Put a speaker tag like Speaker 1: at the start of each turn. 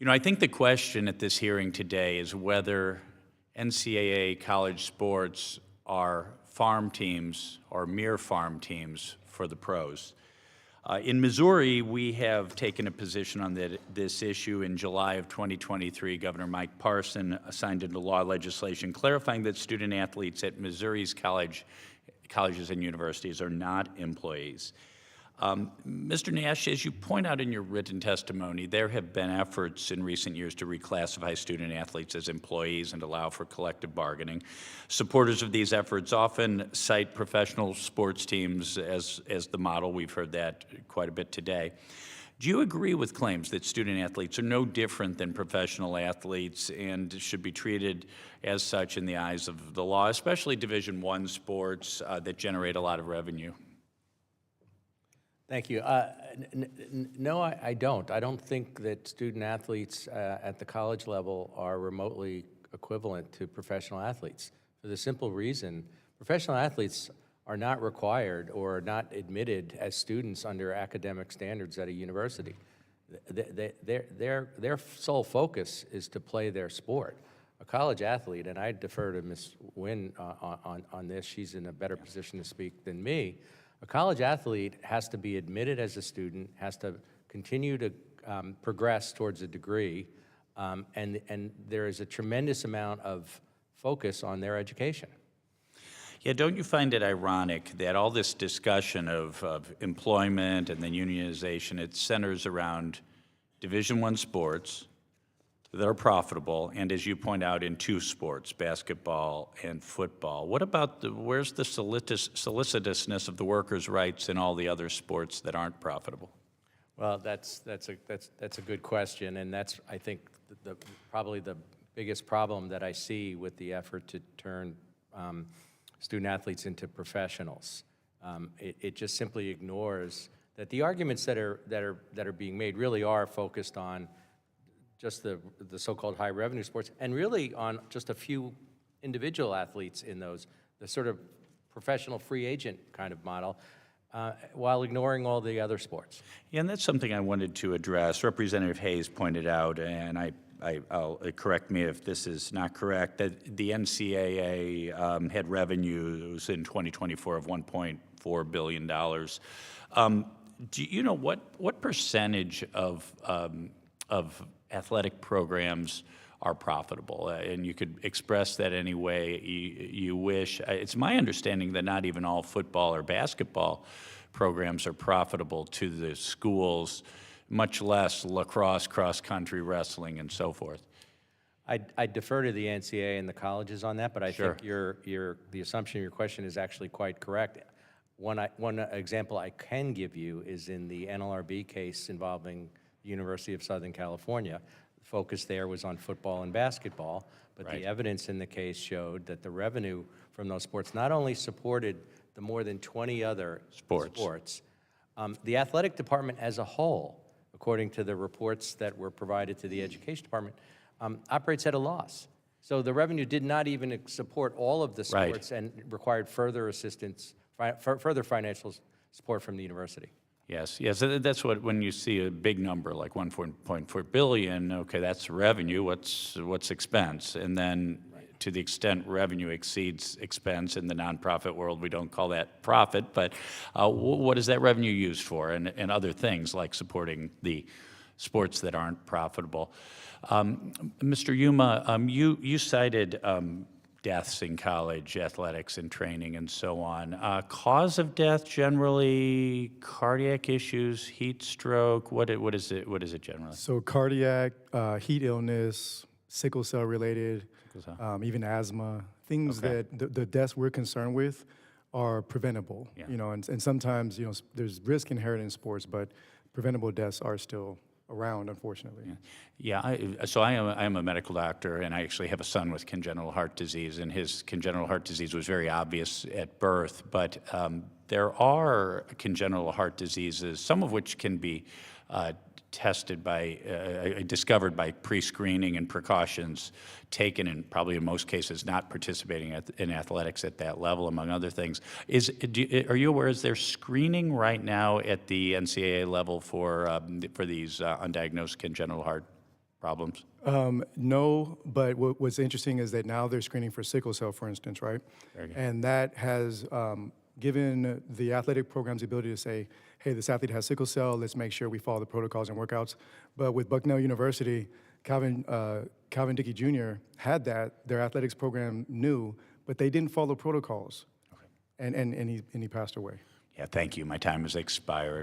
Speaker 1: I think the question at this hearing today is whether NCAA college sports are farm teams or mere farm teams for the pros. In Missouri, we have taken a position on this issue. In July of 2023, Governor Mike Parson signed into law legislation clarifying that student athletes at Missouri's colleges and universities are not employees. Mr. Nash, as you point out in your written testimony, there have been efforts in recent years to reclassify student athletes as employees and allow for collective bargaining. Supporters of these efforts often cite professional sports teams as the model. We've heard that quite a bit today. Do you agree with claims that student athletes are no different than professional athletes and should be treated as such in the eyes of the law, especially Division I sports that generate a lot of revenue?
Speaker 2: Thank you. No, I don't. I don't think that student athletes at the college level are remotely equivalent to professional athletes for the simple reason professional athletes are not required or not admitted as students under academic standards at a university. Their sole focus is to play their sport. A college athlete, and I defer to Ms. Nguyen on this, she's in a better position to speak than me. A college athlete has to be admitted as a student, has to continue to progress towards a degree, and there is a tremendous amount of focus on their education.
Speaker 1: Yeah, don't you find it ironic that all this discussion of employment and then unionization, it centers around Division I sports that are profitable, and as you point out, in two sports, basketball and football. What about where's the solicitousness of the workers' rights in all the other sports that aren't profitable?
Speaker 2: Well, that's a good question, and that's, I think, probably the biggest problem that I see with the effort to turn student athletes into professionals. It just simply ignores that the arguments that are being made really are focused on just the so-called high revenue sports, and really on just a few individual athletes in those, the sort of professional free agent kind of model, while ignoring all the other sports.
Speaker 1: Yeah, and that's something I wanted to address. Representative Hayes pointed out, and I'll correct me if this is not correct, that the NCAA had revenues in 2024 of $1.4 billion. Do you know what percentage of athletic programs are profitable? And you could express that any way you wish. It's my understanding that not even all football or basketball programs are profitable to the schools, much less lacrosse, cross-country, wrestling, and so forth.
Speaker 2: I defer to the NCAA and the colleges on that, but I
Speaker 1: Sure.
Speaker 2: think the assumption of your question is actually quite correct. One example I can give you is in the NLRB case involving the University of Southern California. The focus there was on football and basketball, but
Speaker 1: Right.
Speaker 2: the evidence in the case showed that the revenue from those sports not only supported the more than 20 other sports, the athletic department as a whole, according to the reports that were provided to the education department, operates at a loss. So the revenue did not even support all of the sports, right, and required further assistance, further financial support from the university.
Speaker 1: Yes, that's what, when you see a big number like $1.4 billion, okay, that's revenue, what's expense? And then to the extent revenue exceeds expense in the nonprofit world, we don't call that profit, but what is that revenue used for? And other things like supporting the sports that aren't profitable. Mr. Yuma, you cited deaths in college athletics and training and so on. Cause of death generally cardiac issues, heat stroke. What is it generally?
Speaker 3: So cardiac, heat illness, sickle cell related, even asthma, things that the deaths we're concerned with are preventable.
Speaker 1: Yeah.
Speaker 3: And sometimes there's risk inherent in sports, but preventable deaths are still around, unfortunately.
Speaker 1: So I am a medical doctor, and I actually have a son with congenital heart disease, and his congenital heart disease was very obvious at birth, but there are congenital heart diseases, some of which can be discovered by pre-screening and precautions taken, and probably in most cases not participating in athletics at that level, among other things. Are you aware, is there screening right now at the NCAA level for these undiagnosed congenital heart problems?
Speaker 3: No, but what's interesting is that now they're screening for sickle cell, for instance, right?
Speaker 1: Very good.
Speaker 3: And that has given the athletic programs the ability to say, hey, this athlete has sickle cell, let's make sure we follow the protocols and workouts. But with Bucknell University, Calvin Dickey Jr. had that, their athletics program knew, but they didn't follow protocols. Okay. And he passed away.
Speaker 1: Yeah, thank you. My time has expired.